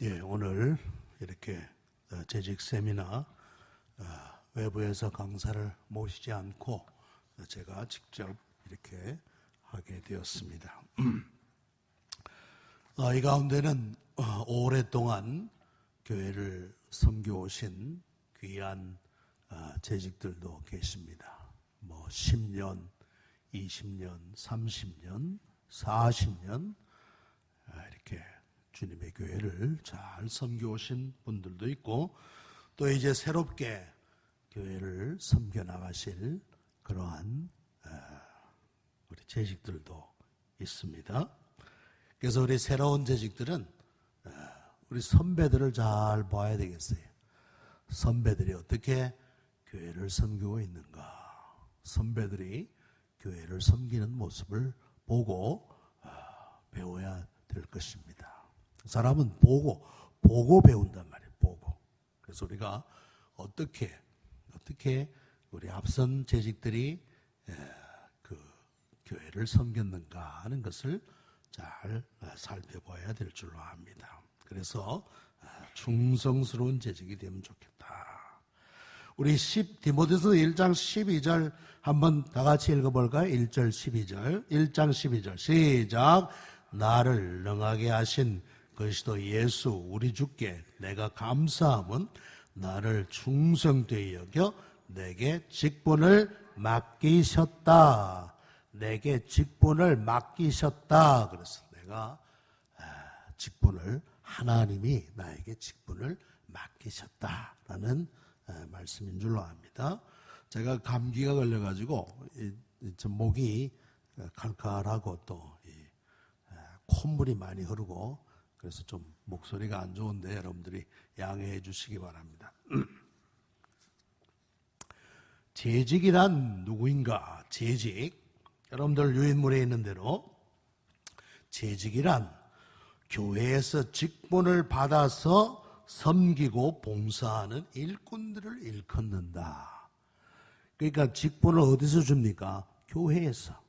예, 오늘 이렇게 재직 세미나 외부에서 강사를 모시지 않고 제가 직접 이렇게 하게 되었습니다. 이 가운데는 오랫동안 교회를 섬겨오신 귀한 재직들도 계십니다. 10년, 20년, 30년, 40년 이렇게 주님의 교회를 잘 섬겨오신 분들도 있고 또 이제 새롭게 교회를 섬겨나가실 그러한 우리 재직들도 있습니다. 그래서 우리 새로운 재직들은 우리 선배들을 잘 봐야 되겠어요. 선배들이 어떻게 교회를 섬기고 있는가. 선배들이 교회를 섬기는 모습을 보고 배워야 될 것입니다. 사람은 보고 배운단 말이에요. 보고. 그래서 우리가 어떻게 우리 앞선 재직들이 그 교회를 섬겼는가 하는 것을 잘 살펴봐야 될 줄로 압니다. 그래서 충성스러운 재직이 되면 좋겠다. 우리 디모데서 1장 12절 한번 다 같이 읽어볼까요? 1절 12절 1장 12절 시작. 나를 능하게 하신 그리스도 예수 우리 주께 내가 감사함은 나를 충성되이 여겨 내게 직분을 맡기셨다. 내게 직분을 맡기셨다. 그래서 내가 직분을 하나님이 나에게 직분을 맡기셨다라는 말씀인 줄로 압니다. 제가 감기가 걸려가지고 목이 칼칼하고 또 콧물이 많이 흐르고 그래서 좀 목소리가 안 좋은데 여러분들이 양해해 주시기 바랍니다. 재직이란 누구인가? 재직. 여러분들 유인물에 있는 대로 재직이란 교회에서 직분을 받아서 섬기고 봉사하는 일꾼들을 일컫는다. 그러니까 직분을 어디서 줍니까? 교회에서.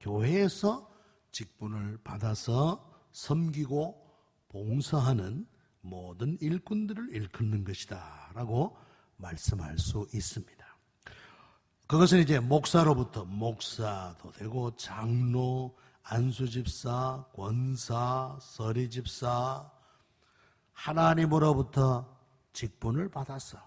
교회에서 직분을 받아서 섬기고 봉사하는 모든 일꾼들을 일컫는 것이다 라고 말씀할 수 있습니다. 그것은 이제 목사로부터 목사도 되고 장로, 안수집사, 권사, 서리집사 하나님으로부터 직분을 받아서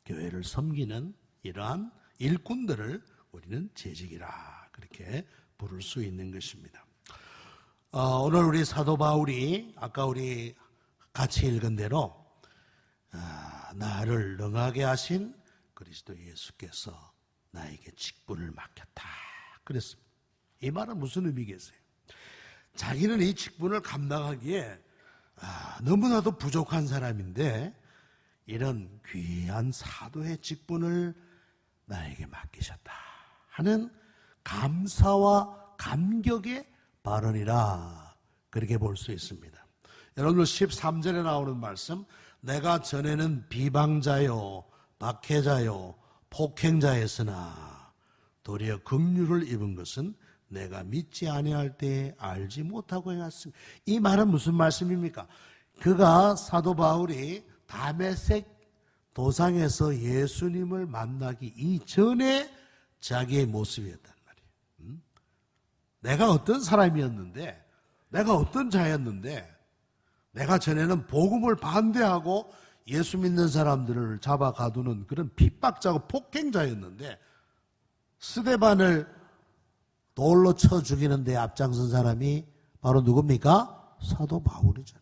교회를 섬기는 이러한 일꾼들을 우리는 재직이라 그렇게 부를 수 있는 것입니다. 오늘 우리 사도 바울이 아까 우리 같이 읽은 대로 나를 능하게 하신 그리스도 예수께서 나에게 직분을 맡겼다 그랬습니다. 이 말은 무슨 의미겠어요? 자기는 이 직분을 감당하기에 너무나도 부족한 사람인데 이런 귀한 사도의 직분을 나에게 맡기셨다 하는 감사와 감격의 발언이라 그렇게 볼 수 있습니다. 여러분들 13절에 나오는 말씀 내가 전에는 비방자요 박해자요 폭행자였으나 도리어 긍휼을 입은 것은 내가 믿지 아니할 때에 알지 못하고 행했습니다. 이 말은 무슨 말씀입니까? 그가 사도 바울이 다메섹 도상에서 예수님을 만나기 이전에 자기의 모습이었단 말이에요. 내가 어떤 사람이었는데 내가 어떤 자였는데 내가 전에는 복음을 반대하고 예수 믿는 사람들을 잡아 가두는 그런 핍박자고 폭행자였는데 스데반을 돌로 쳐 죽이는 데 앞장선 사람이 바로 누굽니까? 사도 바울이잖아.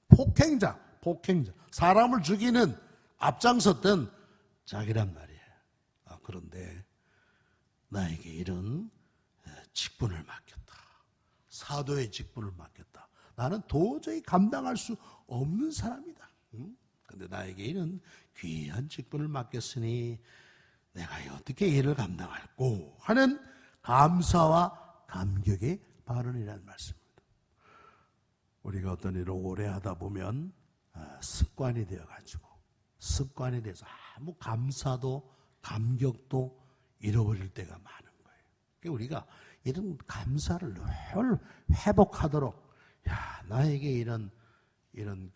폭행자. 사람을 죽이는 앞장섰던 자기란 말이에요. 그런데 나에게 이런 직분을 맡겼다. 사도의 직분을 맡겼다. 나는 도저히 감당할 수 없는 사람이다. 그런데 나에게 이런 귀한 직분을 맡겼으니 내가 어떻게 이를 감당할꼬 하는 감사와 감격의 발언이라는 말씀입니다. 우리가 어떤 일을 오래 하다 보면 습관이 되어가지고 습관이 돼서 아무 감사도 감격도 잃어버릴 때가 많은 거예요. 그러니까 우리가 이런 감사를 늘 회복하도록 야, 나에게 이런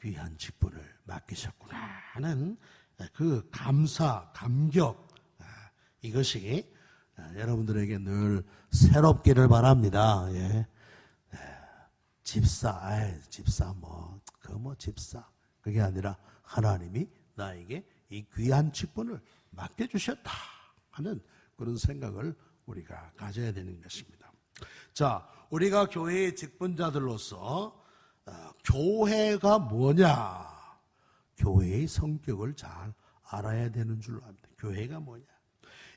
귀한 직분을 맡기셨구나 하는 그 감사, 감격, 이것이 여러분들에게 늘 새롭기를 바랍니다. 예. 집사 집사. 그게 아니라 하나님이 나에게 이 귀한 직분을 맡겨주셨다 하는 그런 생각을 우리가 가져야 되는 것입니다. 자, 우리가 교회의 직분자들로서 교회가 뭐냐? 교회의 성격을 잘 알아야 되는 줄로 압니다. 교회가 뭐냐?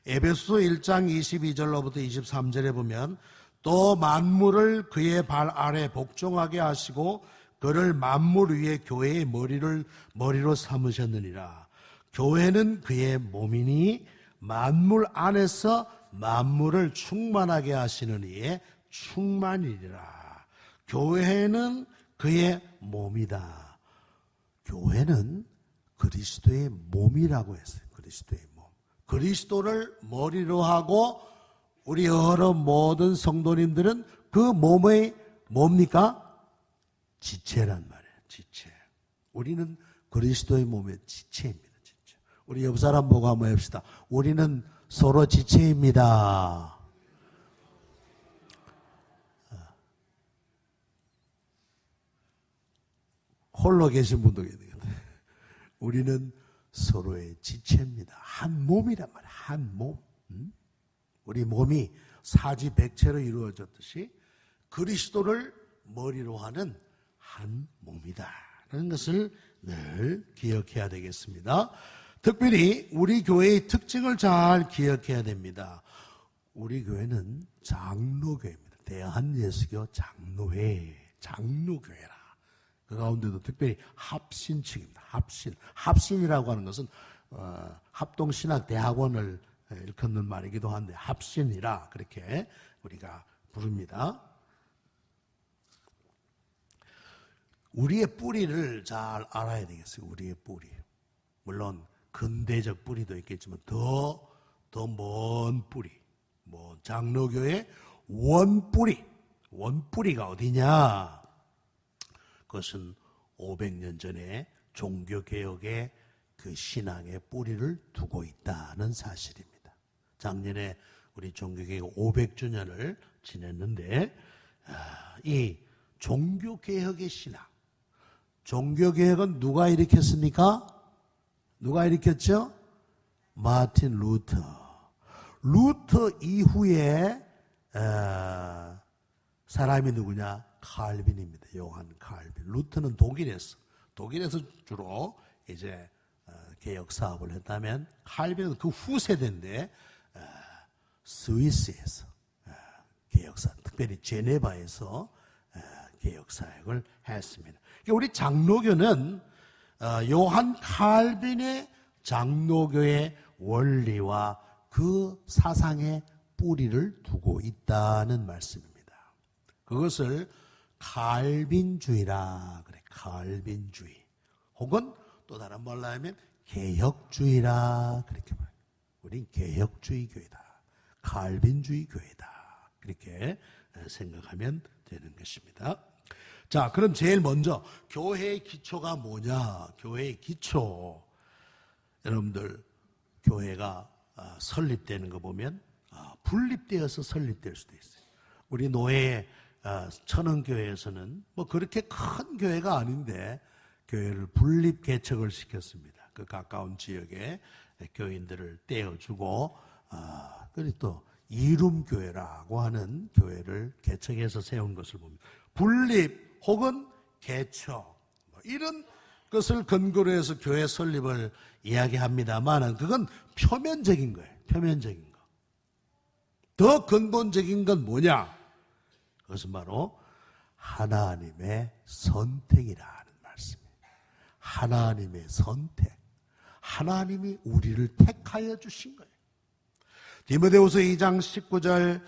에베소서 1장 22절로부터 23절에 보면 또 만물을 그의 발 아래 복종하게 하시고 그를 만물 위에 교회의 머리로 삼으셨느니라. 교회는 그의 몸이니 만물 안에서 만물을 충만하게 하시는 이의 충만이니라. 교회는 그의 몸이다. 교회는 그리스도의 몸이라고 했어요. 그리스도의 몸. 그리스도를 머리로 하고 우리 여러 모든 성도님들은 그 몸의 뭡니까? 지체란 말이에요. 지체. 우리는 그리스도의 몸의 지체입니다. 지체. 우리 옆 사람 보고 한번 합시다. 우리는 서로 지체입니다. 홀로 계신 분도 있는 것 같아요. 우리는 서로의 지체입니다. 한 몸이란 말이에요. 한 몸. 우리 몸이 사지백체로 이루어졌듯이 그리스도를 머리로 하는 한 몸이다 라는 것을 늘 기억해야 되겠습니다. 특별히 우리 교회의 특징을 잘 기억해야 됩니다. 우리 교회는 장로교회입니다. 대한예수교 장로교회라. 그 가운데도 특별히 합신층입니다. 합신이라고 하는 것은 합동신학대학원을 일컫는 말이기도 한데 합신이라 그렇게 우리가 부릅니다. 우리의 뿌리를 잘 알아야 되겠어요. 우리의 뿌리. 물론 근대적 뿌리도 있겠지만 더 먼 뿌리. 장로교의 원뿌리가 어디냐? 그것은 500년 전에 종교개혁의 그 신앙의 뿌리를 두고 있다는 사실입니다. 작년에 우리 종교개혁 500주년을 지냈는데 이 종교개혁의 신앙, 종교개혁은 누가 일으켰습니까? 누가 일으켰죠? 마틴 루터 이후에 사람이 누구냐? 칼빈입니다. 요한 칼빈. 루터는 독일에서 주로 이제 개혁 사업을 했다면 칼빈은 그 후세대인데 스위스에서 개혁사, 특별히 제네바에서 개혁 사역을 했습니다. 우리 장로교는 요한 칼빈의 장로교의 원리와 그 사상의 뿌리를 두고 있다는 말씀입니다. 그것을 칼빈주의라 그래. 칼빈주의. 혹은 또 다른 말로 하면 개혁주의라 그렇게 말해요. 우린 개혁주의 교회다. 칼빈주의 교회다. 그렇게 생각하면 되는 것입니다. 자, 그럼 제일 먼저 교회의 기초가 뭐냐? 교회의 기초. 여러분들 교회가 설립되는 거 보면 분립되어서 설립될 수도 있어요. 우리 노예 천흥교회에서는 그렇게 큰 교회가 아닌데 교회를 분립 개척을 시켰습니다. 그 가까운 지역에 교인들을 떼어주고 그리고 또 이룸교회라고 하는 교회를 개척해서 세운 것을 봅니다. 분립 혹은 개척 이런 것을 근거로 해서 교회 설립을 이야기합니다만 그건 표면적인 거예요. 표면적인 거. 더 근본적인 건 뭐냐? 그것은 바로 하나님의 선택이라는 말씀이에요. 하나님의 선택. 하나님이 우리를 택하여 주신 거예요. 디모데후서 2장 19절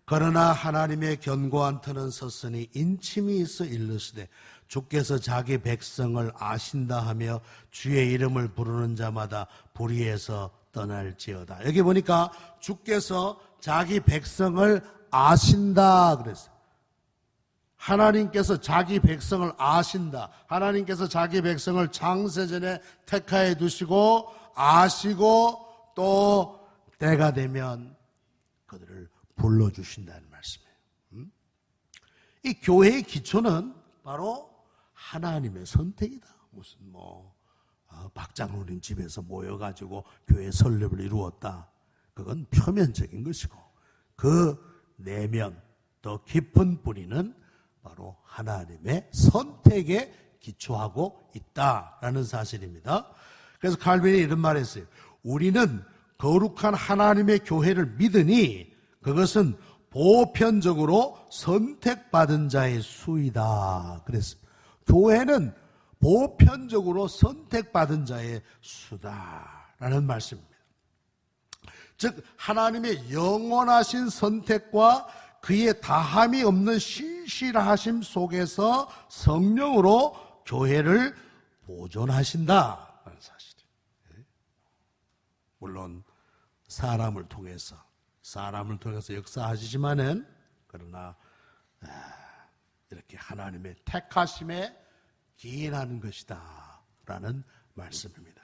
그러나 하나님의 견고한 터는 섰으니 인침이 있어 일르시되 주께서 자기 백성을 아신다 하며 주의 이름을 부르는 자마다 불의에서 떠날지어다. 여기 보니까 주께서 자기 백성을 아신다 그랬어요. 하나님께서 자기 백성을 아신다. 하나님께서 자기 백성을 창세전에 택하여 두시고 아시고 또 때가 되면 그들을 불러주신다는 말씀이에요. 이 교회의 기초는 바로 하나님의 선택이다. 무슨 박장로님 집에서 모여가지고 교회 설립을 이루었다. 그건 표면적인 것이고 그 내면 더 깊은 뿌리는 바로 하나님의 선택에 기초하고 있다라는 사실입니다. 그래서 칼빈이 이런 말을 했어요. 우리는 거룩한 하나님의 교회를 믿으니 그것은 보편적으로 선택받은 자의 수이다. 그랬습니다. 교회는 보편적으로 선택받은 자의 수다라는 말씀입니다. 즉 하나님의 영원하신 선택과 그의 다함이 없는 신실하심 속에서 성령으로 교회를 보존하신다는 사실이에요. 물론 사람을 통해서 역사하시지만은 그러나 이렇게 하나님의 택하심에 기인하는 것이다 라는 말씀입니다.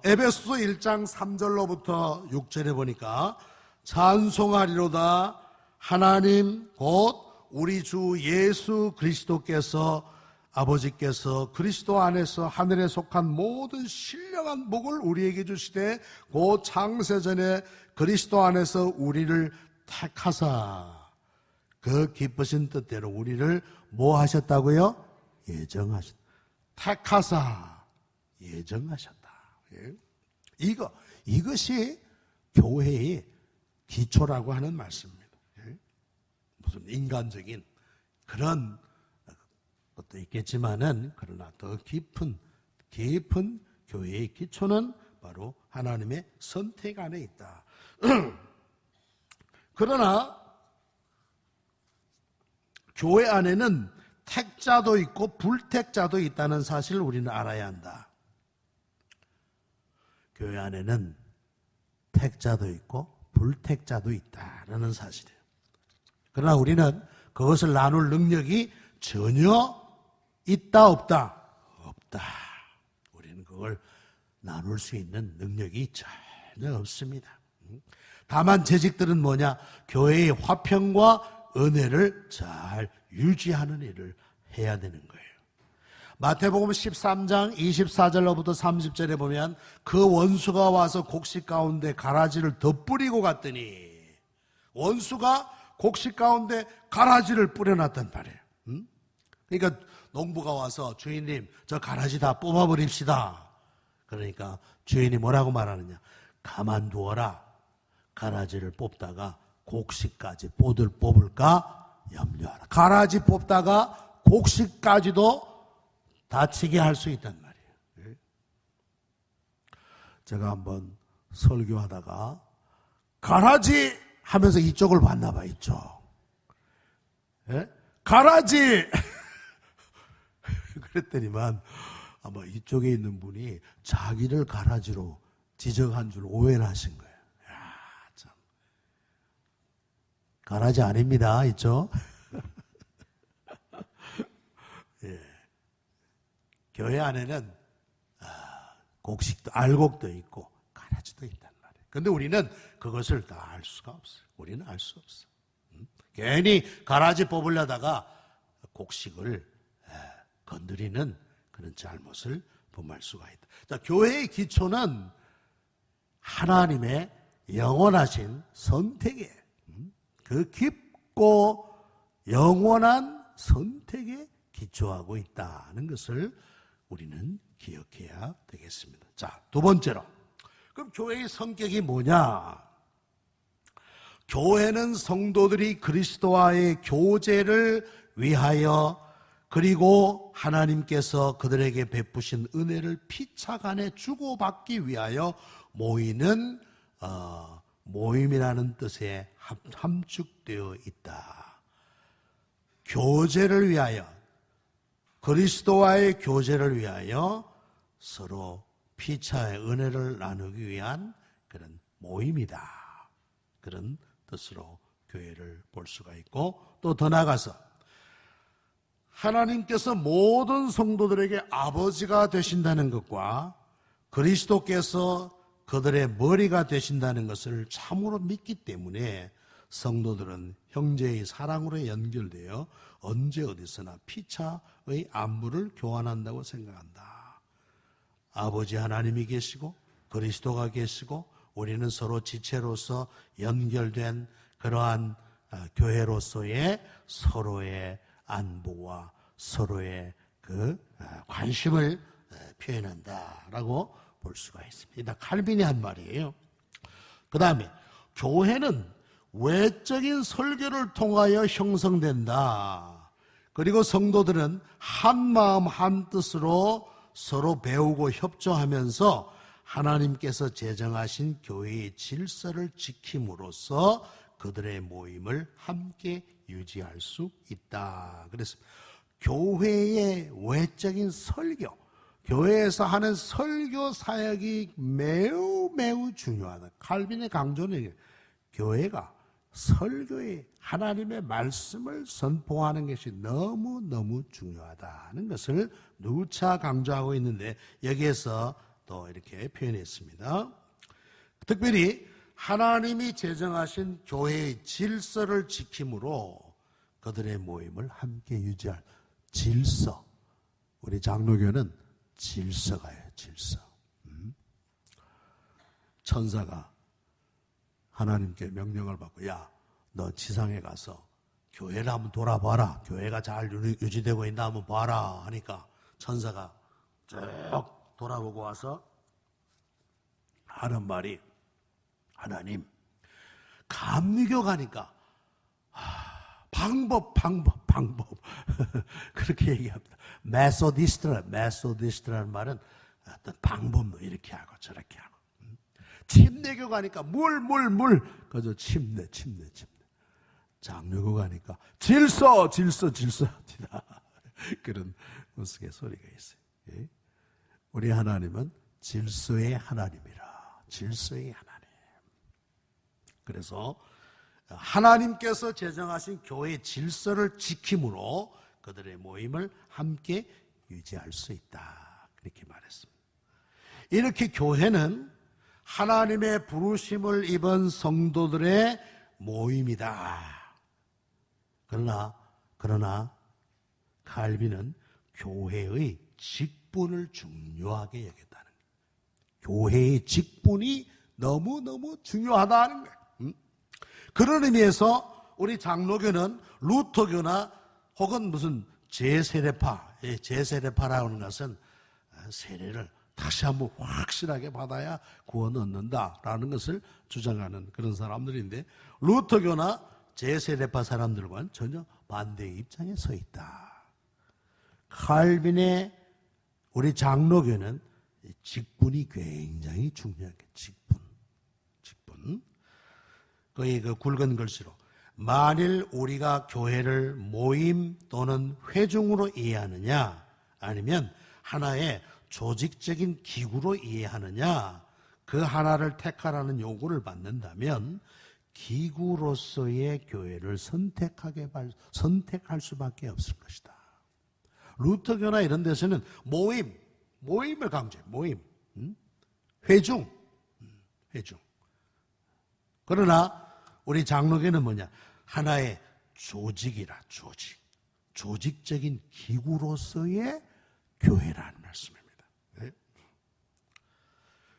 에베소서 1장 3절로부터 6절에 보니까 찬송하리로다 하나님 곧 우리 주 예수 그리스도께서 아버지께서 그리스도 안에서 하늘에 속한 모든 신령한 복을 우리에게 주시되 곧 창세전에 그리스도 안에서 우리를 택하사 그 기쁘신 뜻대로 우리를 뭐 하셨다고요? 예정하셨다. 택하사 예정하셨다. 이것이 교회의 기초라고 하는 말씀입니다. 무슨 인간적인 그런 것도 있겠지만은 그러나 더 깊은 교회의 기초는 바로 하나님의 선택 안에 있다. 그러나 교회 안에는 택자도 있고 불택자도 있다는 사실을 우리는 알아야 한다. 교회 안에는 택자도 있고 불택자도 있다는 사실이에요. 그러나 우리는 그것을 나눌 능력이 전혀 있다 없다? 없다. 우리는 그걸 나눌 수 있는 능력이 전혀 없습니다. 다만 재직들은 뭐냐? 교회의 화평과 은혜를 잘 유지하는 일을 해야 되는 거예요. 마태복음 13장 24절로부터 30절에 보면 그 원수가 와서 곡식 가운데 가라지를 덧뿌리고 갔더니 원수가 곡식 가운데 가라지를 뿌려놨단 말이에요. 그러니까 농부가 와서 주인님 저 가라지 다 뽑아버립시다. 그러니까 주인이 뭐라고 말하느냐? 가만두어라. 가라지를 뽑다가 곡식까지 뽑을까 염려하라. 가라지 뽑다가 곡식까지도 다치게 할 수 있단 말이에요. 제가 한번 설교하다가 가라지 하면서 이쪽을 봤나 봐. 이쪽. 가라지 그랬더니만 아마 이쪽에 있는 분이 자기를 가라지로 지적한 줄 오해를 하신 거예요. 야, 참. 가라지 아닙니다. 이쪽. 예. 교회 안에는 곡식도 알곡도 있고 가라지도 있단 말이에요. 그런데 우리는 그것을 다 알 수가 없어요. 우리는 알 수 없어요. 괜히 가라지 뽑으려다가 곡식을 건드리는 그런 잘못을 범할 수가 있다. 자, 교회의 기초는 하나님의 영원하신 선택에 그 깊고 영원한 선택에 기초하고 있다는 것을 우리는 기억해야 되겠습니다. 자, 두 번째로. 그럼 교회의 성격이 뭐냐? 교회는 성도들이 그리스도와의 교제를 위하여 그리고 하나님께서 그들에게 베푸신 은혜를 피차간에 주고받기 위하여 모이는 모임이라는 뜻에 함축되어 있다. 교제를 위하여 그리스도와의 교제를 위하여 서로 피차의 은혜를 나누기 위한 그런 모임이다. 그런 뜻으로 교회를 볼 수가 있고, 또 더 나아가서 하나님께서 모든 성도들에게 아버지가 되신다는 것과 그리스도께서 그들의 머리가 되신다는 것을 참으로 믿기 때문에 성도들은 형제의 사랑으로 연결되어 언제 어디서나 피차의 안부를 교환한다고 생각한다. 아버지 하나님이 계시고 그리스도가 계시고 우리는 서로 지체로서 연결된 그러한 교회로서의 서로의 안부와 서로의 그 관심을 표현한다라고 볼 수가 있습니다. 칼빈이 한 말이에요. 그 다음에 교회는 외적인 설교를 통하여 형성된다. 그리고 성도들은 한 마음 한 뜻으로 서로 배우고 협조하면서 하나님께서 제정하신 교회의 질서를 지킴으로써 그들의 모임을 함께 유지할 수 있다. 그래서 교회의 외적인 설교, 교회에서 하는 설교 사역이 매우 중요하다. 칼빈의 강조는 교회가 설교에 하나님의 말씀을 선포하는 것이 너무 중요하다는 것을 누차 강조하고 있는데, 여기에서 또 이렇게 표현했습니다. 특별히 하나님이 제정하신 교회의 질서를 지킴으로 그들의 모임을 함께 유지할 질서. 우리 장로교는 질서가요, 질서. 천사가 하나님께 명령을 받고, 야, 너 지상에 가서 교회를 한번 돌아봐라. 교회가 잘 유지되고 있나 한번 봐라 하니까 천사가 쭉 돌아보고 와서 하는 말이, 하나님, 감리교 가니까 방법 그렇게 얘기합니다. 메소디스트라는 말은 어떤 방법도 이렇게 하고 저렇게 하고, 침례교 가니까 물 그저 침례. 장로교 가니까 질서 그런 우스갯소리가 있어요. 예? 우리 하나님은 질서의 하나님이라. 질서의 하나님. 그래서 하나님께서 제정하신 교회의 질서를 지킴으로 그들의 모임을 함께 유지할 수 있다. 그렇게 말했습니다. 이렇게 교회는 하나님의 부르심을 입은 성도들의 모임이다. 그러나 칼빈은 교회의 직분을 중요하게 여겼다는 거예요. 교회의 직분이 너무 중요하다는 거예요. 그런 의미에서 우리 장로교는 루터교나 혹은 무슨 제세례파라고 하는 것은 세례를 다시 한번 확실하게 받아야 구원 얻는다라는 것을 주장하는 그런 사람들인데, 루터교나 제세례파 사람들과는 전혀 반대의 입장에 서 있다. 칼빈의 우리 장로교는 직분이 굉장히 중요한 게 직분. 거의 그 굵은 글씨로, 만일 우리가 교회를 모임 또는 회중으로 이해하느냐, 아니면 하나의 조직적인 기구로 이해하느냐, 그 하나를 택하라는 요구를 받는다면 기구로서의 교회를 선택할 수밖에 없을 것이다. 루터교나 이런 데서는 모임을 강조해요. 모임, 회중. 그러나 우리 장로교는 뭐냐? 하나의 조직이라, 조직적인 기구로서의 교회라는 말씀입니다. 네?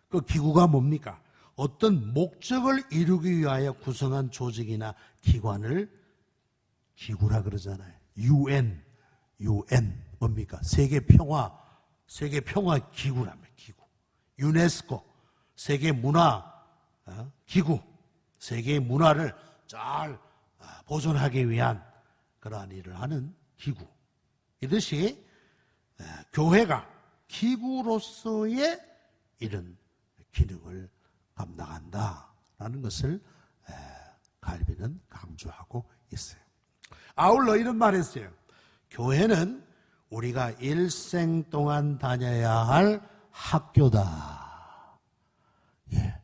그 기구가 뭡니까? 어떤 목적을 이루기 위하여 구성한 조직이나 기관을 기구라 그러잖아요. UN 뭡니까? 세계 평화 기구라며, 기구. 유네스코 세계 문화 기구, 세계의 문화를 잘 보존하기 위한 그러한 일을 하는 기구. 이것이 교회가 기구로서의 이런 기능을 감당한다라는 것을 칼빈은 강조하고 있어요. 아울러 이런 말을 했어요. 교회는 우리가 일생 동안 다녀야 할 학교다. 예.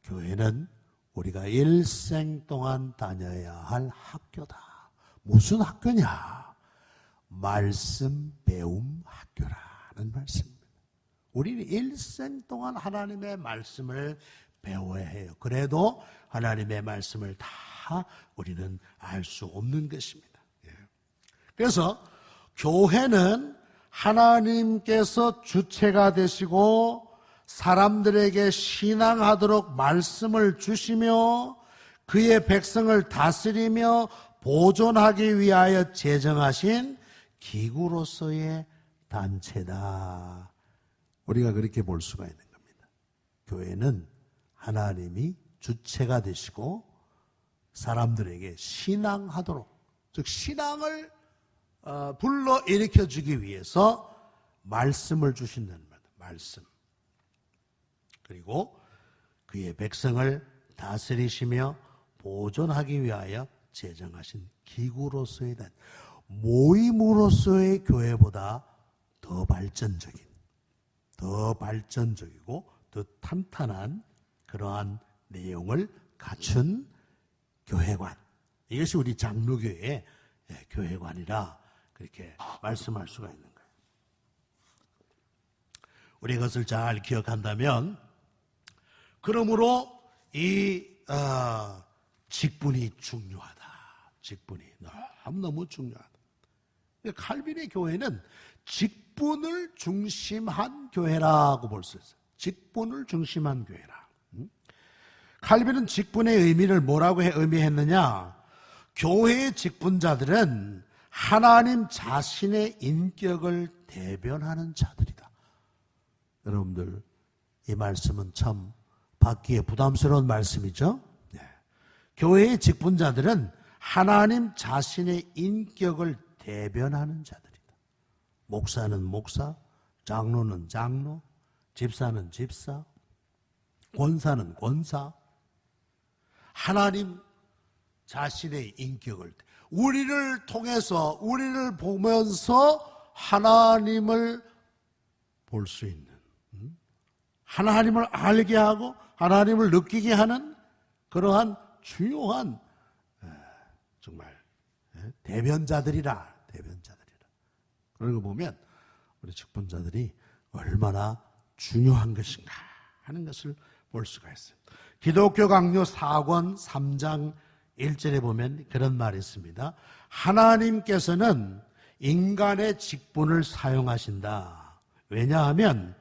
교회는 우리가 일생 동안 다녀야 할 학교다. 무슨 학교냐? 말씀 배움 학교라는 말씀입니다. 우리는 일생 동안 하나님의 말씀을 배워야 해요. 그래도 하나님의 말씀을 다 우리는 알 수 없는 것입니다. 그래서 교회는 하나님께서 주체가 되시고 사람들에게 신앙하도록 말씀을 주시며 그의 백성을 다스리며 보존하기 위하여 제정하신 기구로서의 단체다. 우리가 그렇게 볼 수가 있는 겁니다. 교회는 하나님이 주체가 되시고 사람들에게 신앙하도록, 즉 신앙을 불러일으켜 주기 위해서 말씀을 주신다는 말입니다. 말씀. 그리고 그의 백성을 다스리시며 보존하기 위하여 제정하신 기구로서의 모임으로서의 교회보다 더 발전적이고 더 탄탄한 그러한 내용을 갖춘 교회관. 이것이 우리 장로교회의 교회관이라 그렇게 말씀할 수가 있는 거예요. 우리 이것을 잘 기억한다면, 그러므로 이 직분이 중요하다. 직분이 너무너무 중요하다. 칼빈의 교회는 직분을 중심한 교회라고 볼 수 있어요. 직분을 중심한 교회라. 칼빈은 직분의 의미를 뭐라고 의미했느냐? 교회의 직분자들은 하나님 자신의 인격을 대변하는 자들이다. 여러분들, 이 말씀은 참 받기에 부담스러운 말씀이죠. 네. 교회의 직분자들은 하나님 자신의 인격을 대변하는 자들이다. 목사는 목사, 장로는 장로, 집사는 집사, 권사는 권사. 하나님 자신의 인격을, 우리를 통해서, 우리를 보면서 하나님을 볼 수 있는, 하나님을 알게 하고 하나님을 느끼게 하는 그러한 중요한 정말 대변자들이라. 그런 거 보면 우리 직분자들이 얼마나 중요한 것인가 하는 것을 볼 수가 있어요. 기독교 강요 4권 3장 1절에 보면 그런 말이 있습니다. 하나님께서는 인간의 직분을 사용하신다. 왜냐하면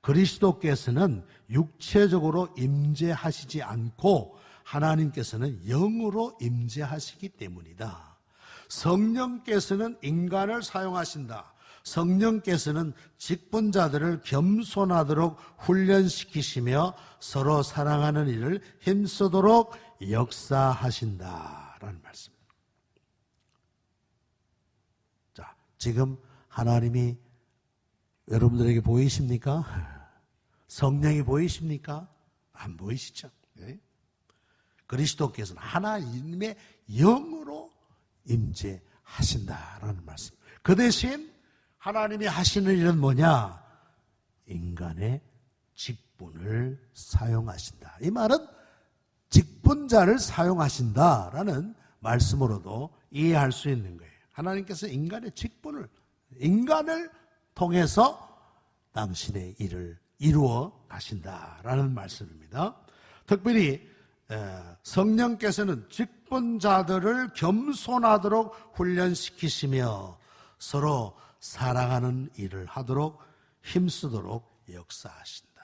그리스도께서는 육체적으로 임재하시지 않고 하나님께서는 영으로 임재하시기 때문이다. 성령께서는 인간을 사용하신다. 성령께서는 직분자들을 겸손하도록 훈련시키시며 서로 사랑하는 일을 힘쓰도록 역사하신다라는 말씀입니다. 자, 지금 하나님이 여러분들에게 보이십니까? 성령이 보이십니까? 안 보이시죠? 네? 그리스도께서는 하나님의 영으로 임재하신다라는 말씀. 그 대신 하나님이 하시는 일은 뭐냐? 인간의 직분을 사용하신다. 이 말은 직분자를 사용하신다라는 말씀으로도 이해할 수 있는 거예요. 하나님께서 인간의 직분을, 인간을 통해서 당신의 일을 이루어 가신다라는 말씀입니다. 특별히 성령께서는 직분자들을 겸손하도록 훈련시키시며 서로 사랑하는 일을 하도록 힘쓰도록 역사하신다.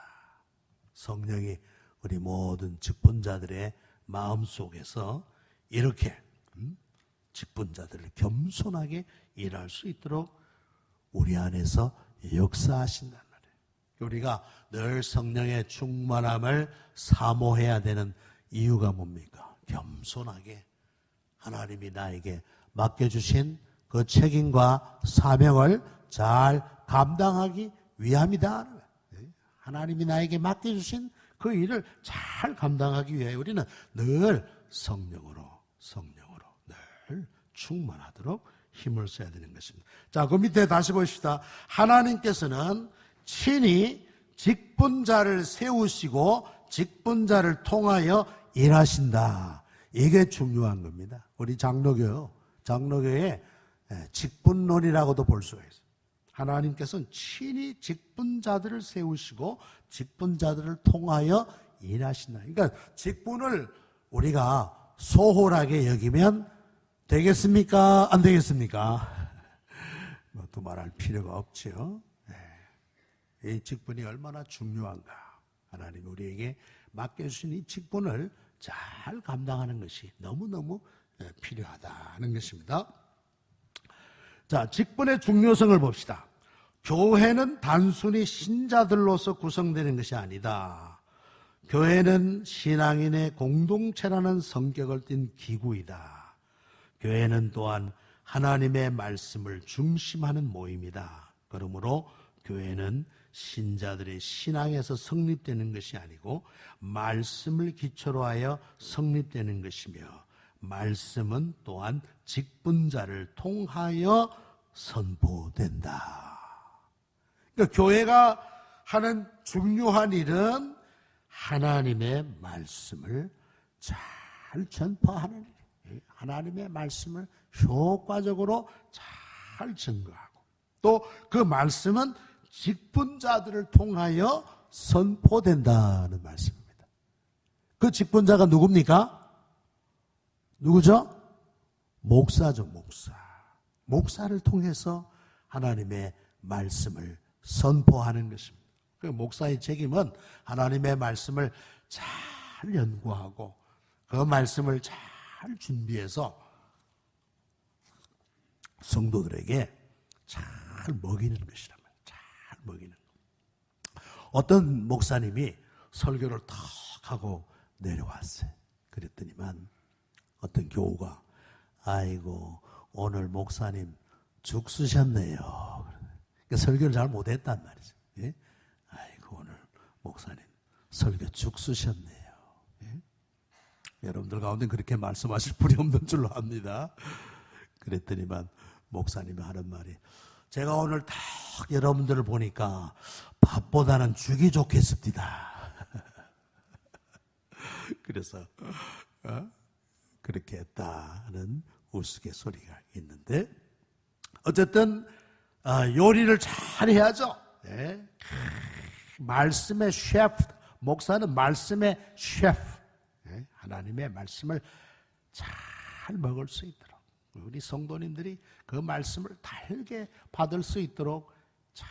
성령이 우리 모든 직분자들의 마음속에서 이렇게 직분자들을 겸손하게 일할 수 있도록 우리 안에서 역사하신단 말이에요. 우리가 늘 성령의 충만함을 사모해야 되는 이유가 뭡니까? 겸손하게 하나님이 나에게 맡겨주신 그 책임과 사명을 잘 감당하기 위함이다. 하나님이 나에게 맡겨주신 그 일을 잘 감당하기 위해 우리는 늘 성령으로 늘 충만하도록 힘을 써야 되는 것입니다. 자, 그 밑에 다시 보십시다. 하나님께서는 친히 직분자를 세우시고 직분자를 통하여 일하신다. 이게 중요한 겁니다. 우리 장로교의 직분론이라고도 볼 수가 있어요. 하나님께서는 친히 직분자들을 세우시고 직분자들을 통하여 일하신다. 그러니까 직분을 우리가 소홀하게 여기면 되겠습니까? 안 되겠습니까? 또 말할 필요가 없죠. 이 직분이 얼마나 중요한가. 하나님이 우리에게 맡겨주신 이 직분을 잘 감당하는 것이 너무너무 필요하다는 것입니다. 자, 직분의 중요성을 봅시다. 교회는 단순히 신자들로서 구성되는 것이 아니다. 교회는 신앙인의 공동체라는 성격을 띤 기구이다. 교회는 또한 하나님의 말씀을 중심하는 모임이다. 그러므로 교회는 신자들의 신앙에서 성립되는 것이 아니고 말씀을 기초로 하여 성립되는 것이며 말씀은 또한 직분자를 통하여 선포된다. 그러니까 교회가 하는 중요한 일은 하나님의 말씀을 잘 전파하는 일, 하나님의 말씀을 효과적으로 잘 증거하고 또 그 말씀은 직분자들을 통하여 선포된다는 말씀입니다. 그 직분자가 누굽니까? 누구죠? 목사죠, 목사. 목사를 통해서 하나님의 말씀을 선포하는 것입니다. 그 목사의 책임은 하나님의 말씀을 잘 연구하고 그 말씀을 잘 준비해서 성도들에게 잘 먹이는 것이란 말이에요. 잘 먹이는 것. 어떤 목사님이 설교를 탁 하고 내려왔어요. 그랬더니만 어떤 교우가 아이고 오늘 목사님 죽쓰셨네요. 그러니까 설교를 잘 못했단 말이죠. 예? 아이고 오늘 목사님 설교 죽쓰셨네요. 예? 여러분들 가운데 그렇게 말씀하실 분이 없는 줄로 압니다. 그랬더니만 목사님이 하는 말이 제가 오늘 딱 여러분들을 보니까 밥보다는 죽이 좋겠습니다. 그래서 그렇게 했다는 우스갯소리가 있는데 어쨌든 요리를 잘 해야죠. 네. 말씀의 셰프, 목사는 말씀의 셰프. 네. 하나님의 말씀을 잘 먹을 수 있도록 우리 성도님들이 그 말씀을 달게 받을 수 있도록 잘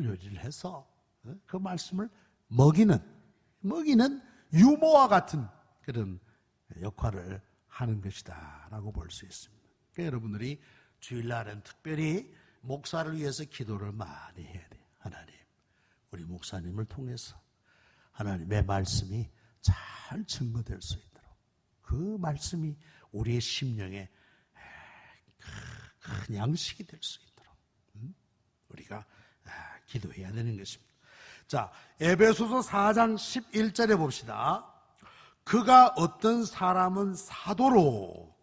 요리를 해서 그 말씀을 먹이는 유모와 같은 그런 역할을 하는 것이다 라고 볼 수 있습니다. 그러니까 여러분들이 주일날은 특별히 목사를 위해서 기도를 많이 해야 돼요. 하나님, 우리 목사님을 통해서 하나님의 말씀이 잘 증거될 수 있도록 그 말씀이 우리의 심령에 큰 양식이 될 수 있도록 우리가 기도해야 되는 것입니다. 자, 에베소서 4장 11절에 봅시다. 그가 어떤 사람은 사도로,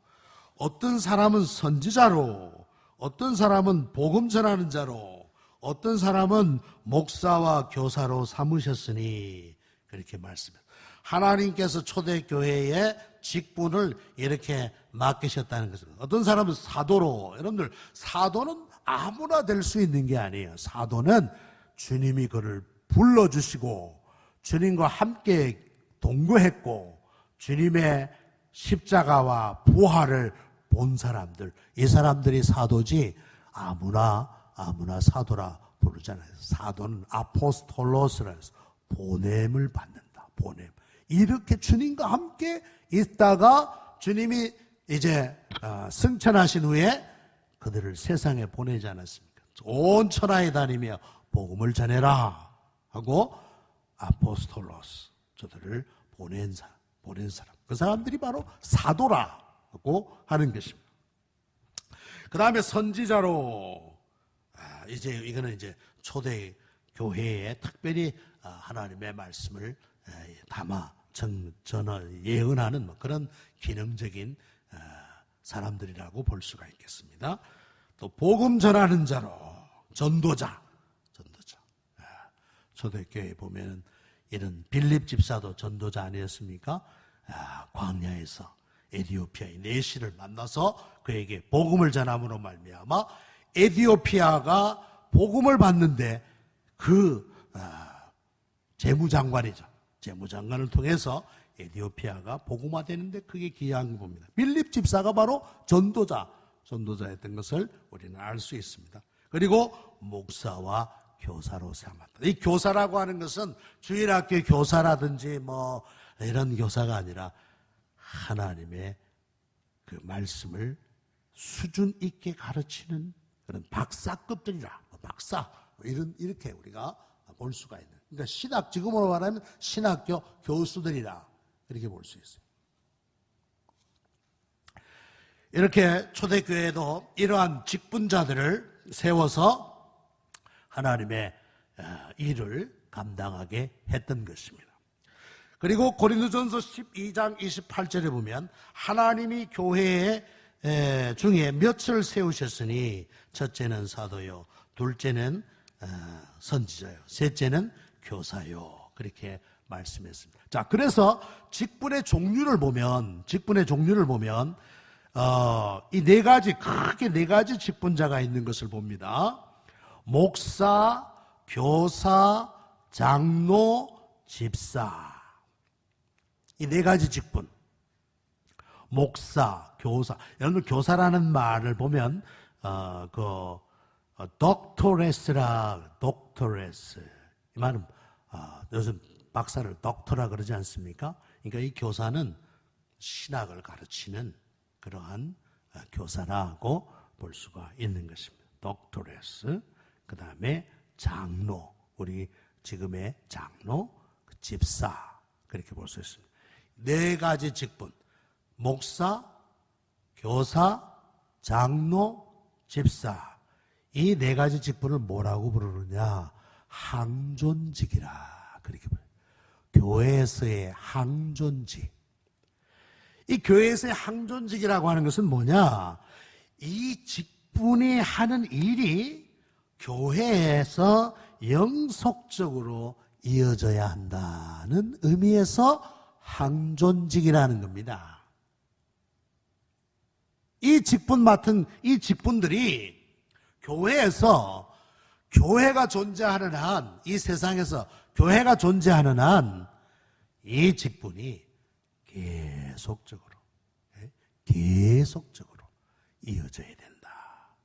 어떤 사람은 선지자로, 어떤 사람은 복음 전하는 자로, 어떤 사람은 목사와 교사로 삼으셨으니 그렇게 말씀해요. 하나님께서 초대교회의 직분을 이렇게 맡기셨다는 것입니다. 어떤 사람은 사도로, 여러분들 사도는 아무나 될 수 있는 게 아니에요. 사도는 주님이 그를 불러주시고 주님과 함께 동거했고 주님의 십자가와 부활을 본 사람들, 이 사람들이 사도지 아무나 사도라 부르잖아요. 사도는 아포스톨로스라 해서 보냄을 받는다. 보냄. 이렇게 주님과 함께 있다가 주님이 이제 승천하신 후에 그들을 세상에 보내지 않았습니까? 온 천하에 다니며 복음을 전해라 하고 아포스톨로스, 저들을 보낸 사람. 그 사람들이 바로 사도라고 하는 것입니다. 그 다음에 선지자로, 이거는 이제 초대 교회에 특별히 하나님의 말씀을 담아 예언하는 그런 기능적인 사람들이라고 볼 수가 있겠습니다. 또 복음 전하는 자로, 전도자. 초대교회에 보면 이런 빌립 집사도 전도자 아니었습니까? 광야에서 에디오피아의 내시를 만나서 그에게 복음을 전함으로 말미암아 에디오피아가 복음을 받는데 그 재무장관이죠. 재무장관을 통해서 에디오피아가 복음화되는데 그게 기여한 겁니다. 빌립 집사가 바로 전도자였던 것을 우리는 알 수 있습니다. 그리고 목사와 교사로 삼았다. 이 교사라고 하는 것은 주일학교 교사라든지 뭐 이런 교사가 아니라 하나님의 그 말씀을 수준 있게 가르치는 그런 박사급들이라, 박사 이렇게 우리가 볼 수가 있는. 그러니까 지금으로 말하면 신학교 교수들이라 이렇게 볼 수 있어요. 이렇게 초대교회도 이러한 직분자들을 세워서 하나님의 일을 감당하게 했던 것입니다. 그리고 고린도전서 12장 28절에 보면 하나님이 교회 중에 몇을 세우셨으니 첫째는 사도요, 둘째는 선지자요, 셋째는 교사요, 그렇게 말씀했습니다. 자, 그래서 직분의 종류를 보면 이 네 가지, 크게 네 가지 직분자가 있는 것을 봅니다. 목사, 교사, 장로, 집사. 이 네 가지 직분. 목사, 교사. 여러분, 교사라는 말을 보면, doctoress. 이 말은, 요즘 박사를 덕터라 그러지 않습니까? 그러니까 이 교사는 신학을 가르치는 그러한 교사라고 볼 수가 있는 것입니다. doctoress. 그 다음에 장로, 우리 지금의 장로, 집사, 그렇게 볼 수 있습니다. 네 가지 직분, 목사, 교사, 장로, 집사. 이 네 가지 직분을 뭐라고 부르느냐? 항존직이라 그렇게 부르요. 교회에서의 항존직. 이 교회에서의 항존직이라고 하는 것은 뭐냐? 이 직분이 하는 일이 교회에서 영속적으로 이어져야 한다는 의미에서 항존직이라는 겁니다. 이 직분 맡은 이 직분들이 교회에서 교회가 존재하는 한, 이 세상에서 교회가 존재하는 한, 이 직분이 계속적으로 이어져야 된다.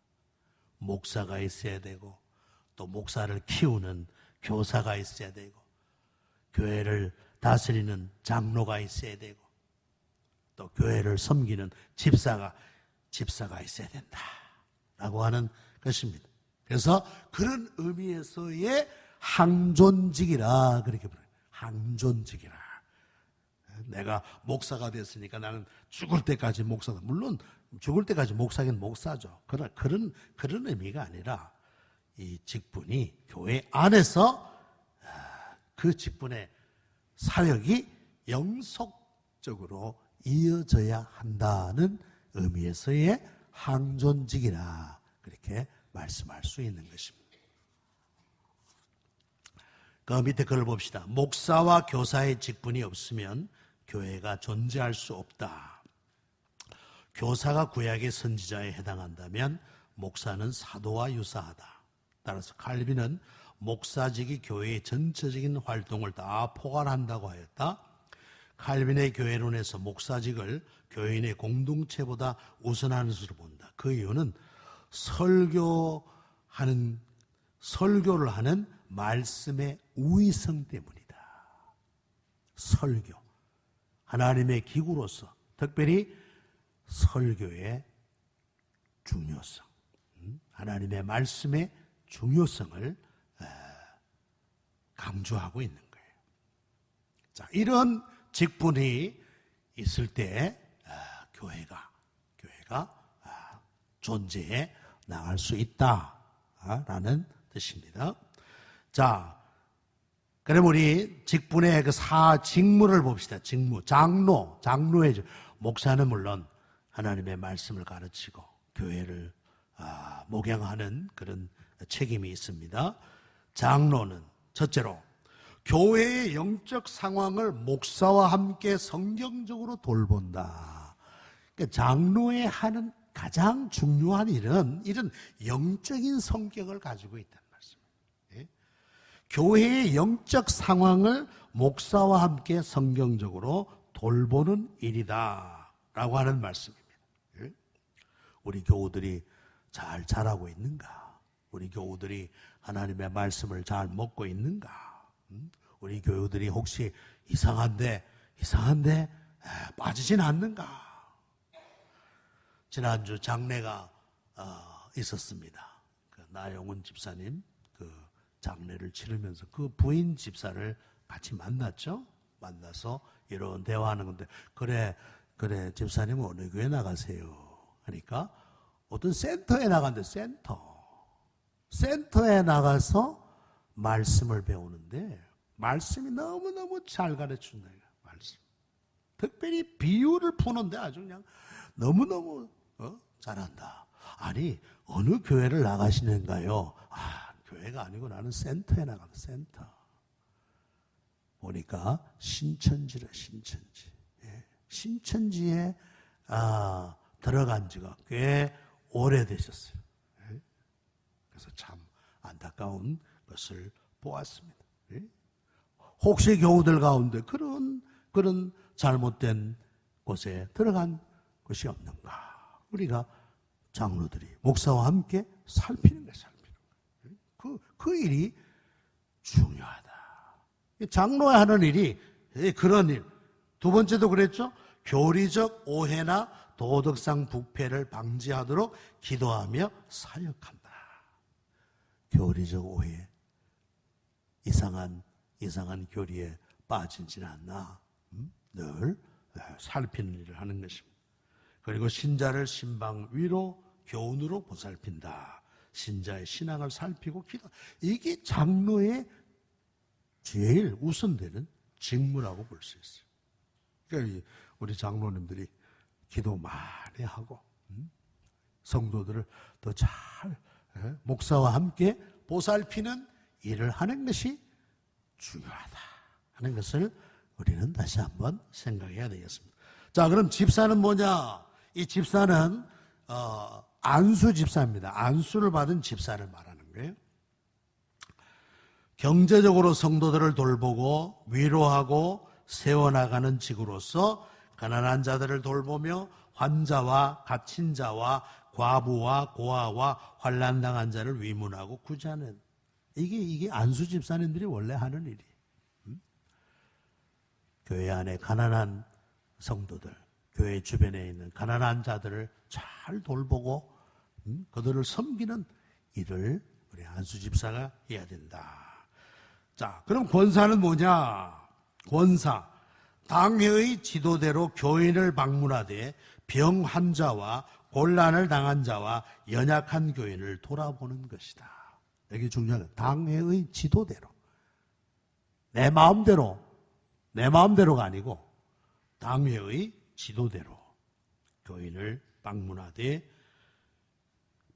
목사가 있어야 되고, 또 목사를 키우는 교사가 있어야 되고, 교회를 다스리는 장로가 있어야 되고, 또 교회를 섬기는 집사가 있어야 된다. 라고 하는 것입니다. 그래서 그런 의미에서의 항존직이라 그렇게 부르요. 항존직이라. 내가 목사가 됐으니까 나는 죽을 때까지 목사다. 물론 죽을 때까지 목사긴 목사죠. 그러나 그런 의미가 아니라 이 직분이 교회 안에서 그 직분의 사역이 영속적으로 이어져야 한다는 의미에서의 항존직이라 그렇게 말씀할 수 있는 것입니다. 그 밑에 글을 봅시다. 목사와 교사의 직분이 없으면 교회가 존재할 수 없다. 교사가 구약의 선지자에 해당한다면 목사는 사도와 유사하다. 따라서 칼빈은 목사직이 교회의 전체적인 활동을 다 포괄한다고 하였다. 칼빈의 교회론에서 목사직을 교인의 공동체보다 우선하는 것으로 본다. 그 이유는 설교를 하는 말씀의 우위성 때문이다. 설교. 하나님의 기구로서 특별히 설교의 중요성, 하나님의 말씀의 중요성을 강조하고 있는 거예요. 자, 이런 직분이 있을 때 교회가 존재해 나갈 수 있다라는 뜻입니다. 자, 그럼 우리 직분의 직무를 봅시다. 직무, 장로의 목사는 물론 하나님의 말씀을 가르치고 교회를 목양하는 그런 책임이 있습니다. 장로는 첫째로 교회의 영적 상황을 목사와 함께 성경적으로 돌본다. 그러니까 장로의 하는 가장 중요한 일은 이런 영적인 성격을 가지고 있다는 말씀입니다. 교회의 영적 상황을 목사와 함께 성경적으로 돌보는 일이다 라고 하는 말씀입니다. 우리 교우들이 잘 자라고 있는가? 우리 교우들이 하나님의 말씀을 잘 먹고 있는가? 우리 교우들이 혹시 이상한데 빠지진 않는가? 지난주 장례가 있었습니다. 나영훈 집사님 그 장례를 치르면서 그 부인 집사를 같이 만났죠. 만나서 이런 대화하는 건데 그래 집사님은 어느 교회 나가세요? 하니까 어떤 센터에 나간대. 센터에 나가서 말씀을 배우는데 말씀이 너무너무 잘 가르친다. 말씀. 특별히 비유를 푸는데 아주 그냥 너무너무 잘한다. 아니 어느 교회를 나가시는가요? 교회가 아니고 나는 센터에 나간다. 센터. 보니까 신천지래. 신천지. 신천지에 들어간 지가 꽤 오래되셨어요. 그래서 참 안타까운 것을 보았습니다. 혹시 교우들 가운데 그런 잘못된 곳에 들어간 것이 없는가? 우리가 장로들이 목사와 함께 살피는 거예요. 그 일이 중요하다. 장로가 하는 일이 그런 일. 두 번째도 그랬죠. 교리적 오해나 도덕상 부패를 방지하도록 기도하며 사역한다. 교리적 오해, 이상한 교리에 빠지지는 않나. 늘 살피는 일을 하는 것입니다. 그리고 신자를 신방 위로 교훈으로 보살핀다. 신자의 신앙을 살피고 기도. 이게 장로의 제일 우선되는 직무라고 볼 수 있어요. 그러니까 우리 장로님들이 기도 많이 하고 성도들을 더 잘 목사와 함께 보살피는 일을 하는 것이 중요하다 하는 것을 우리는 다시 한번 생각해야 되겠습니다. 자, 그럼 집사는 뭐냐? 이 집사는 안수 집사입니다. 안수를 받은 집사를 말하는 거예요. 경제적으로 성도들을 돌보고 위로하고 세워나가는 직으로서 가난한 자들을 돌보며 환자와 갇힌 자와 과부와 고아와 환난당한 자를 위문하고 구제하는 이게 안수 집사님들이 원래 하는 일이에요. 교회 안에 가난한 성도들, 교회 주변에 있는 가난한 자들을 잘 돌보고 그들을 섬기는 일을 우리 안수 집사가 해야 된다. 자, 그럼 권사는 뭐냐? 권사, 당회의 지도대로 교인을 방문하되 병 환자와 곤란을 당한 자와 연약한 교인을 돌아보는 것이다. 이게 중요한 당회의 지도대로. 내 마음대로가 아니고 당회의 지도대로 교인을 방문하되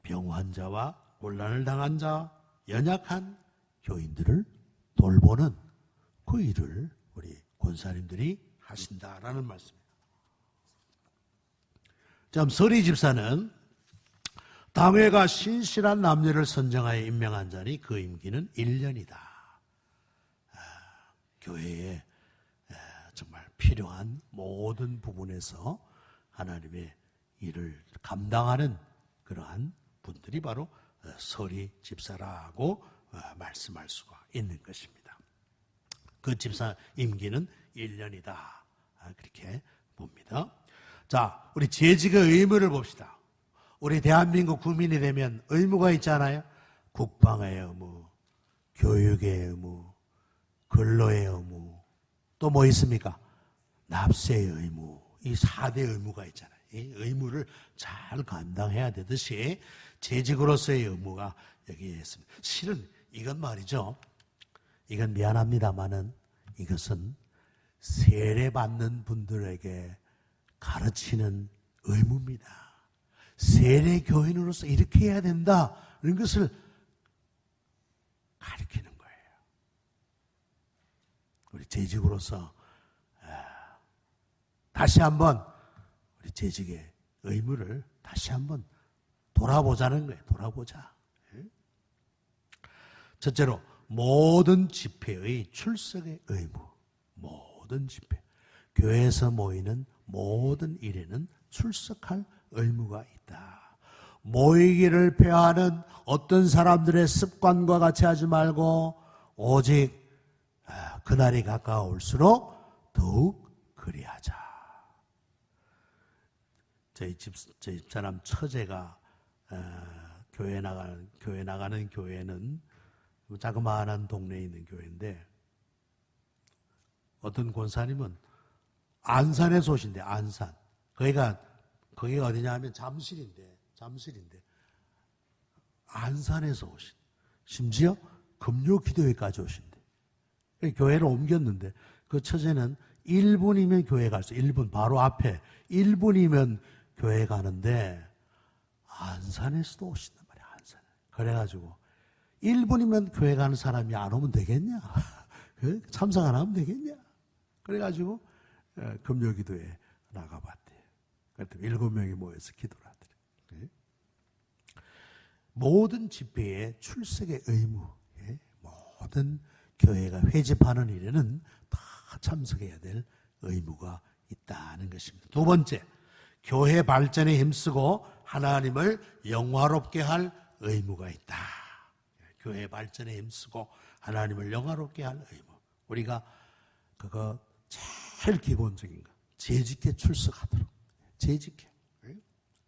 병 환자와 곤란을 당한 자, 연약한 교인들을 돌보는 그 일을 우리 권사님들이 하신다라는 말씀입니다. 참 서리 집사는 당회가 신실한 남녀를 선정하여 임명한 자니 그 임기는 1년이다. 교회에 정말 필요한 모든 부분에서 하나님의 일을 감당하는 그러한 분들이 바로 서리 집사라고 말씀할 수가 있는 것입니다. 그 집사 임기는 1년이다. 그렇게 봅니다. 자, 우리 재직의 의무를 봅시다. 우리 대한민국 국민이 되면 의무가 있잖아요. 국방의 의무, 교육의 의무, 근로의 의무, 또 뭐 있습니까? 납세의 의무, 이 4대 의무가 있잖아요. 이 의무를 잘 감당해야 되듯이 재직으로서의 의무가 여기에 있습니다. 실은 이건 말이죠. 이건 미안합니다만은 이것은 세례받는 분들에게 가르치는 의무입니다. 세례교인으로서 이렇게 해야 된다. 이런 것을 가르치는 거예요. 우리 재직으로서 다시 한번 우리 재직의 의무를 다시 한번 돌아보자는 거예요. 돌아보자. 첫째로 모든 집회의 출석의 의무. 모든 집회. 교회에서 모이는 모든 일에는 출석할 의무가 있다. 모이기를 폐하는 어떤 사람들의 습관과 같이 하지 말고 오직 그날이 가까울수록 더욱 그리하자. 저희 집사람 처제가 교회 나가는 교회는 자그마한 동네에 있는 교회인데 어떤 권사님은 안산에서 오신대. 안산. 거기가 어디냐 하면 잠실인데 안산에서 오신. 심지어 금요 기도회까지 오신대. 교회를 옮겼는데 그 처제는 1분이면 교회 갈 수, 1분 바로 앞에 1분이면 교회 가는데 안산에서도 오신단 말이야. 안산. 그래가지고 1분이면 교회 가는 사람이 안 오면 되겠냐? 참석 안 하면 되겠냐? 그래가지고 금요기도에 나가봤대요. 그랬더니 7명이 모여서 기도를 하더래요. 모든 집회에 출석의 의무, 모든 교회가 회집하는 일에는 다 참석해야 될 의무가 있다는 것입니다. 두 번째, 교회 발전에 힘쓰고 하나님을 영화롭게 할 의무가 있다. 교회 발전에 힘쓰고 하나님을 영화롭게 할 의무. 우리가 그거 제일 기본적인 거. 재직회 출석하도록. 재직회.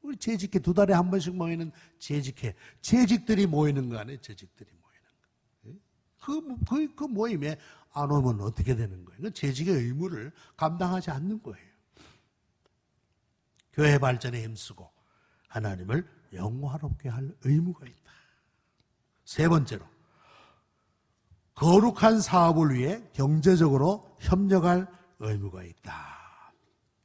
우리 재직회 2달에 한 번씩 모이는 재직회. 재직들이 모이는 거 아니에요? 재직들이 모이는 거. 그 모임에 안 오면 어떻게 되는 거예요? 재직의 의무를 감당하지 않는 거예요. 교회 발전에 힘쓰고 하나님을 영화롭게 할 의무가 있다. 세 번째로, 거룩한 사업을 위해 경제적으로 협력할 의무가 있다.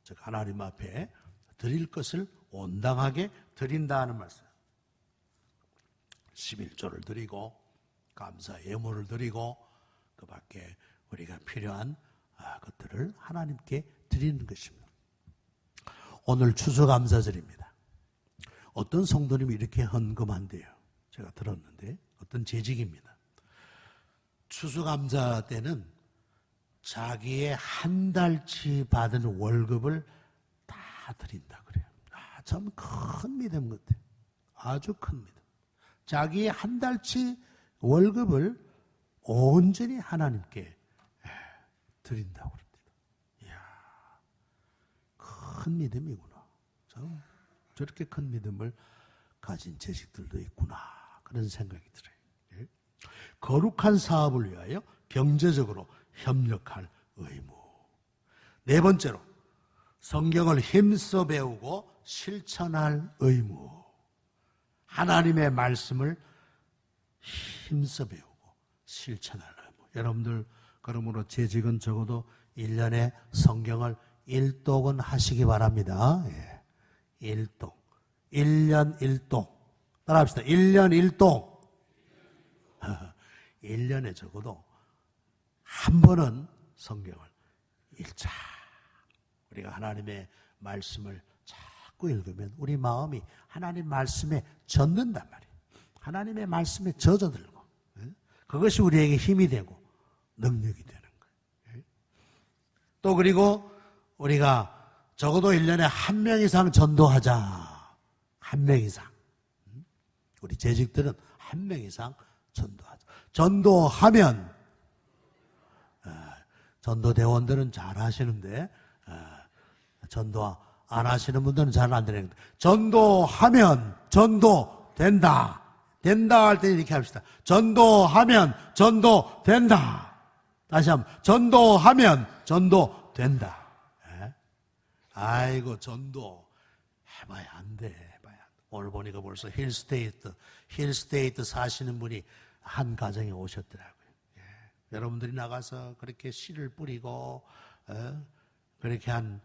즉 하나님 앞에 드릴 것을 온당하게 드린다는 말씀. 11조를 드리고 감사 예물을 드리고 그 밖에 우리가 필요한 것들을 하나님께 드리는 것입니다. 오늘 추수감사절입니다. 어떤 성도님이 이렇게 헌금한대요. 제가 들었는데 어떤 재직입니다. 추수감사 때는 자기의 한 달치 받은 월급을 다 드린다 그래요. 참 큰 믿음 같아요. 아주 큰 믿음. 자기의 한 달치 월급을 온전히 하나님께 드린다고 그럽니다. 이야, 큰 믿음이구나. 참 저렇게 큰 믿음을 가진 재직들도 있구나. 그런 생각이 들어요. 거룩한 사업을 위하여 경제적으로 협력할 의무. 네 번째로, 성경을 힘써 배우고 실천할 의무. 하나님의 말씀을 힘써 배우고 실천할 의무. 여러분들 그러므로 재직은 적어도 1년에 성경을 1독은 하시기 바랍니다. 1독. 1년 1독. 따라합시다. 1년 1독. 1년에 적어도 한 번은 성경을 읽자. 우리가 하나님의 말씀을 자꾸 읽으면 우리 마음이 하나님 말씀에 젖는단 말이에요. 하나님의 말씀에 젖어들고 그것이 우리에게 힘이 되고 능력이 되는 거예요. 또 그리고 우리가 적어도 1년에 한 명 이상 전도하자. 한 명 이상. 우리 재직들은 한 명 이상 전도하자. 전도하면 전도대원들은 잘 하시는데 전도 안 하시는 분들은 잘 안 되는 거예요. 전도하면 전도된다. 된다 할 때 이렇게 합시다. 전도하면 전도된다. 다시 한번 전도하면 전도된다. 아이고 전도 해봐야 안 돼. 해봐야 안 돼. 오늘 보니까 벌써 힐스테이트 사시는 분이 한 가정에 오셨더라고요. 여러분들이 나가서 그렇게 씨를 뿌리고 그렇게 한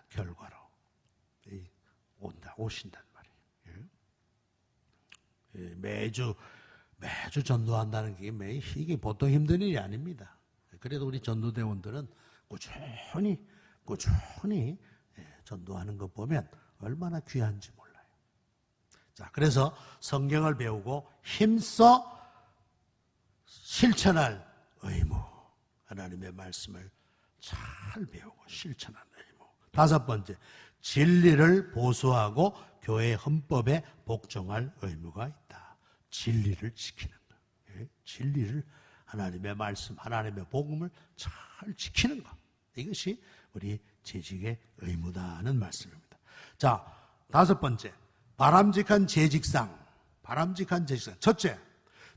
결과로 오신단 말이에요. 매주 전도한다는 게 이게 보통 힘든 일이 아닙니다. 그래도 우리 전도대원들은 꾸준히 전도하는 것 보면 얼마나 귀한지 몰라요. 자, 그래서 성경을 배우고 힘써 실천할 의무, 하나님의 말씀을 잘 배우고 실천할 의무. 다섯 번째, 진리를 보수하고 교회 헌법에 복종할 의무가 있다. 진리를 지키는 것. 진리를, 하나님의 말씀, 하나님의 복음을 잘 지키는 것. 이것이 우리 재직의 의무다는 말씀입니다. 자, 다섯 번째, 바람직한 재직상. 첫째,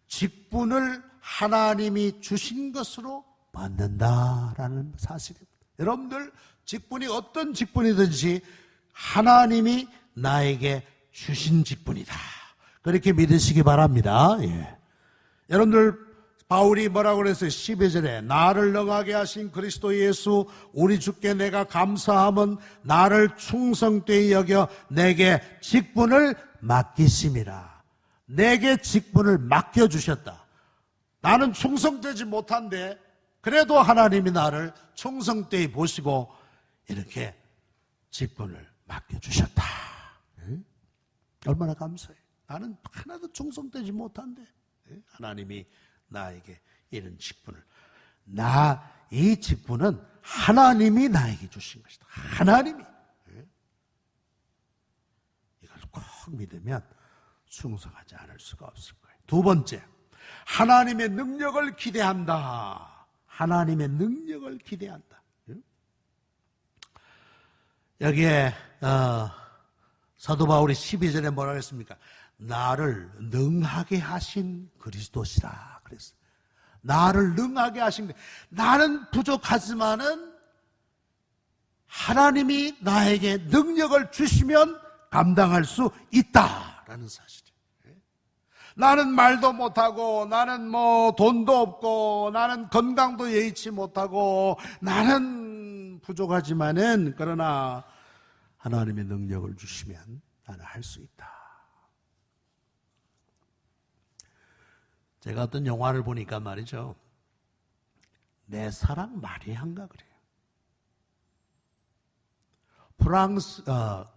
직분을 하나님이 주신 것으로 받는다라는 사실입니다. 여러분들 직분이 어떤 직분이든지 하나님이 나에게 주신 직분이다. 그렇게 믿으시기 바랍니다. 예. 여러분들 바울이 뭐라고 그랬어요? 12절에 나를 능하게 하신 그리스도 예수 우리 주께 내가 감사함은 나를 충성되이 여겨 내게 직분을 맡기심이라. 내게 직분을 맡겨주셨다. 나는 충성되지 못한데 그래도 하나님이 나를 충성되이 보시고 이렇게 직분을 맡겨주셨다. 얼마나 감사해요. 나는 하나도 충성되지 못한데 하나님이 나에게 이런 직분을, 이 직분은 하나님이 나에게 주신 것이다. 하나님이. 이걸 꼭 믿으면 충성하지 않을 수가 없을 거예요. 두 번째, 하나님의 능력을 기대한다. 하나님의 능력을 기대한다. 여기에 사도 바울이 12절에 뭐라고 했습니까? 나를 능하게 하신 그리스도시라 그랬어요. 나를 능하게 하신, 나는 부족하지만은 하나님이 나에게 능력을 주시면 감당할 수 있다라는 사실이에요. 나는 말도 못하고, 나는 돈도 없고, 나는 건강도 예의치 못하고, 나는 부족하지만은 그러나 하나님의 능력을 주시면 나는 할 수 있다. 제가 어떤 영화를 보니까 말이죠, 내 사랑 마리아인가 그래요.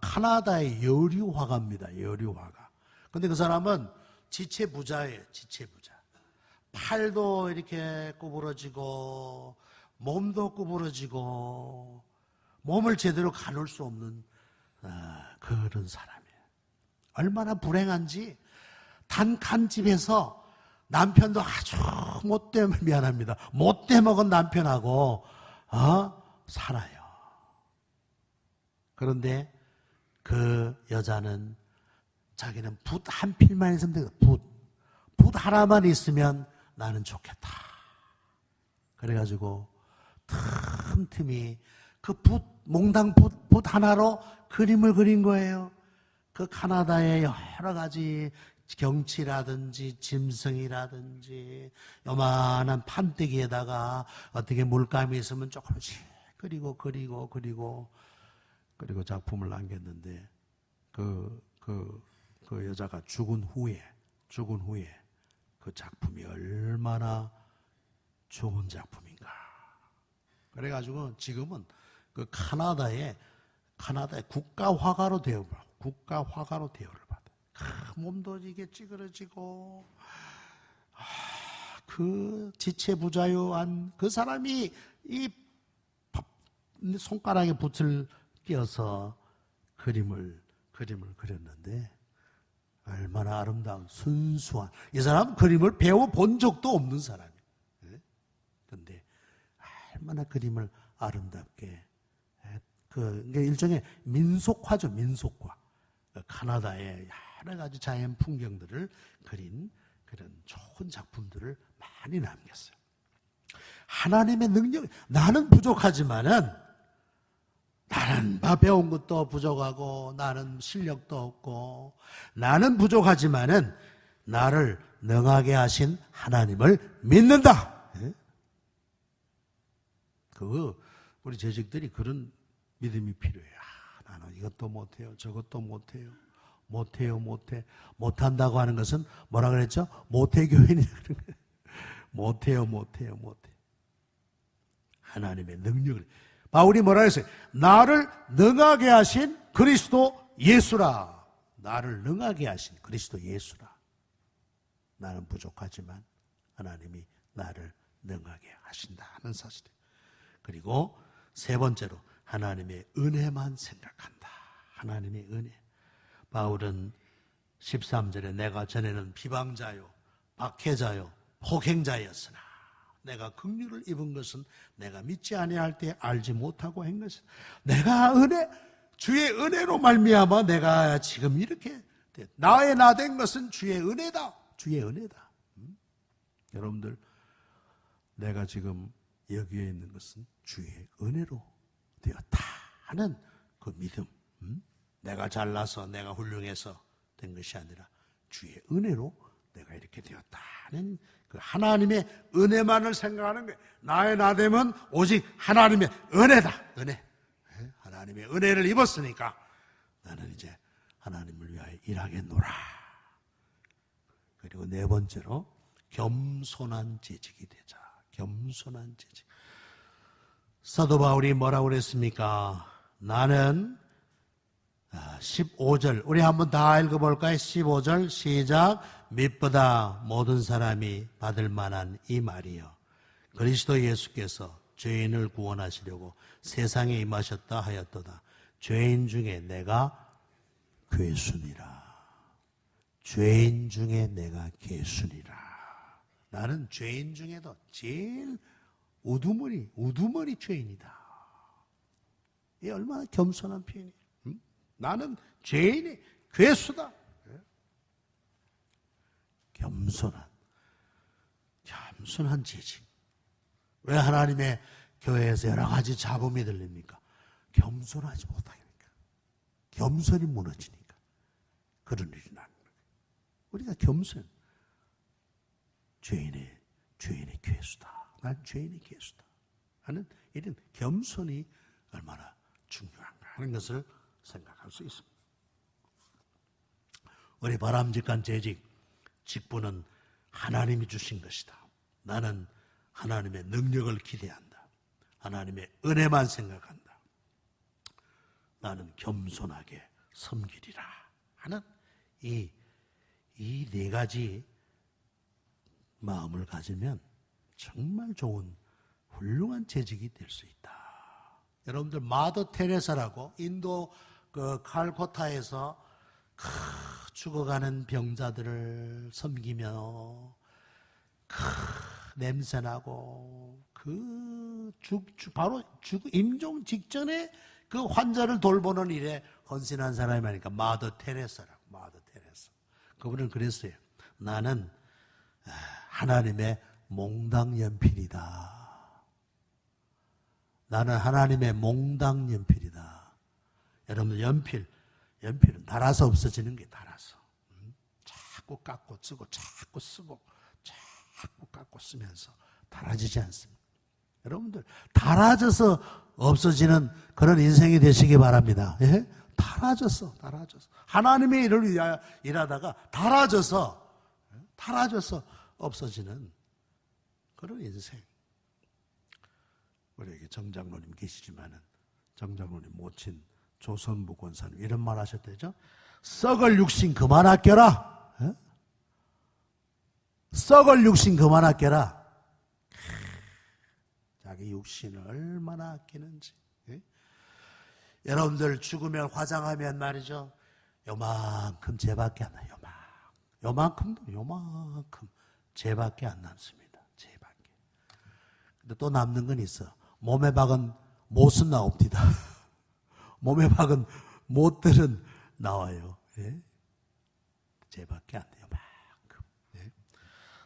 카나다의 여류화가입니다. 여류화가. 근데 그 사람은 지체부자예요. 지체부자. 팔도 이렇게 구부러지고 몸도 구부러지고 몸을 제대로 가눌 수 없는 그런 사람이에요. 얼마나 불행한지 단칸 집에서 남편도 아주 못돼 먹은 남편하고 살아요. 그런데 그 여자는 자기는 붓 한 필만 있으면 되거든. 붓 하나만 있으면 나는 좋겠다. 그래가지고 틈틈이 그 몽당 붓 하나로 그림을 그린 거예요. 그 카나다의 여러 가지 경치라든지 짐승이라든지 요만한 판때기에다가 어떻게 물감이 있으면 조금씩 그리고 작품을 남겼는데 그 여자가 죽은 후에 그 작품이 얼마나 좋은 작품인가. 그래가지고 지금은 그 카나다의 국가 화가로 대우를 받아요. 몸도 이게 찌그러지고 그 지체부자요한 그 사람이 이 손가락에 붓을 끼워서 그림을 그렸는데 얼마나 아름다운 순수한, 이 사람은 그림을 배워본 적도 없는 사람이에요. 그런데 얼마나 그림을 아름답게, 일종의 민속화죠. 민속화. 카나다의 여러 가지 자연 풍경들을 그린 그런 좋은 작품들을 많이 남겼어요. 하나님의 능력, 나는 부족하지만은, 나는 배운 것도 부족하고, 나는 실력도 없고, 나는 부족하지만은 나를 능하게 하신 하나님을 믿는다. 우리 재직들이 그런 믿음이 필요해요. 나는 이것도 못해요, 저것도 못해요. 못한다고 하는 것은 뭐라 그랬죠? 모태교인이라는 거예요. 못해요. 하나님의 능력을. 바울이 뭐라 했어요? 나를 능하게 하신 그리스도 예수라. 나를 능하게 하신 그리스도 예수라. 나는 부족하지만 하나님이 나를 능하게 하신다는 사실이에요. 그리고 세 번째로 하나님의 은혜만 생각한다. 하나님의 은혜. 바울은 13절에 내가 전에는 비방자요, 박해자요, 폭행자였으나 내가 긍휼을 입은 것은 내가 믿지 아니할 때 알지 못하고 한 것은 내가 주의 은혜로 말미암아 내가 지금 이렇게 나의 나 된 것은 주의 은혜다. 주의 은혜다. 여러분들, 내가 지금 여기에 있는 것은 주의 은혜로 되었다 하는 그 믿음. 내가 잘나서 내가 훌륭해서 된 것이 아니라 주의 은혜로 내가 이렇게 되었다는 그 하나님의 은혜만을 생각하는 거예요. 나의 나됨은 오직 하나님의 은혜다. 은혜. 하나님의 은혜를 입었으니까 나는 이제 하나님을 위하여 일하겠노라. 그리고 네 번째로 겸손한 재직이 되자. 겸손한 재직. 사도 바울이 뭐라고 그랬습니까? 나는 15절 우리 한번 다 읽어볼까요? 15절 시작. mit보다 모든 사람이 받을 만한 이 말이요 그리스도 예수께서 죄인을 구원하시려고 세상에 임하셨다 하였도다. 죄인 중에 내가 괴순이라. 죄인 중에 내가 괴순이라. 나는 죄인 중에도 제일 우두머리 죄인이다. 이게 얼마나 겸손한 표현이에요. 나는 죄인의 괴수다. 겸손한 재직. 왜 하나님의 교회에서 여러 가지 잡음이 들립니까? 겸손하지 못하니까. 겸손이 무너지니까. 그런 일이 나는 거예요. 우리가 겸손. 죄인의 괴수다. 난 죄인의 괴수다. 하는 이런 겸손이 얼마나 중요한가 하는 것을 생각할 수 있습니다. 우리 바람직한 재직, 직분은 하나님이 주신 것이다. 나는 하나님의 능력을 기대한다. 하나님의 은혜만 생각한다. 나는 겸손하게 섬기리라 하는 이 네 가지 마음을 가지면 정말 좋은 훌륭한 재직이 될 수 있다. 여러분들 마더 테레사라고 인도 그 칼코타에서 죽어가는 병자들을 섬기며 냄새나고 바로 임종 직전에 그 환자를 돌보는 일에 헌신한 사람이 많으니까 마더 테레사라고. 마더 테레사. 그분은 그랬어요. 나는 하나님의 몽당 연필이다. 나는 하나님의 몽당 연필이다. 여러분 연필은 닳아서 없어지는 게 닳아서. 자꾸 깎고 쓰고 자꾸 쓰고 자꾸 깎고 쓰면서 닳아지지 않습니다. 여러분들 닳아져서 없어지는 그런 인생이 되시기 바랍니다. 예? 닳아져서 하나님의 일을 위하여 일하다가 닳아져서 없어지는 그런 인생. 우리에게 정장로님 계시지만은 정장로님 모친 조선부 권사님 이런 말 하셨대죠. 썩을 육신 그만 아껴라. 예? 썩을 육신 그만 아껴라. 자기 육신을 얼마나 아끼는지. 예? 여러분들 죽으면 화장하면 말이죠. 요만큼 죄밖에 안 나요. 요만큼 죄밖에 안 남습니다. 죄밖에. 근데 또 남는 건 있어. 몸에 박은 못은 나옵니다. 몸에 박은 못들은 나와요. 예? 죄밖에 안 돼요. 요만큼. 예?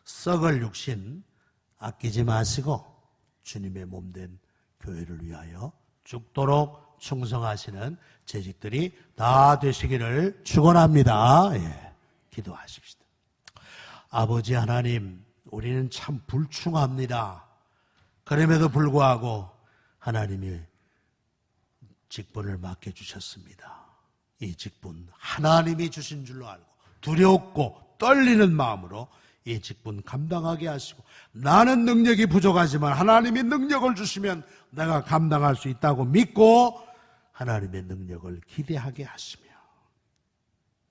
썩을 육신 아끼지 마시고 주님의 몸된 교회를 위하여 죽도록 충성하시는 재직들이 다 되시기를 축원합니다. 예, 기도하십시다. 아버지 하나님, 우리는 참 불충합니다. 그럼에도 불구하고 하나님이 직분을 맡겨주셨습니다. 이 직분 하나님이 주신 줄로 알고 두렵고 떨리는 마음으로 이 직분 감당하게 하시고, 나는 능력이 부족하지만 하나님이 능력을 주시면 내가 감당할 수 있다고 믿고 하나님의 능력을 기대하게 하시며,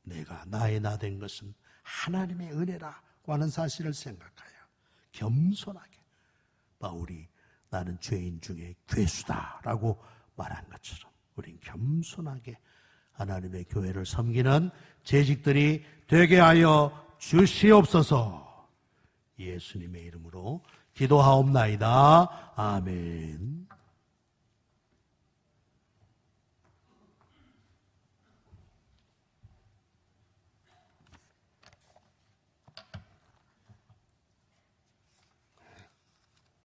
내가 나의 나 된 것은 하나님의 은혜라고 하는 사실을 생각하여 겸손하게, 바울이 나는 죄인 중에 괴수다라고 말한 것처럼 우린 겸손하게 하나님의 교회를 섬기는 재직들이 되게 하여 주시옵소서. 예수님의 이름으로 기도하옵나이다. 아멘.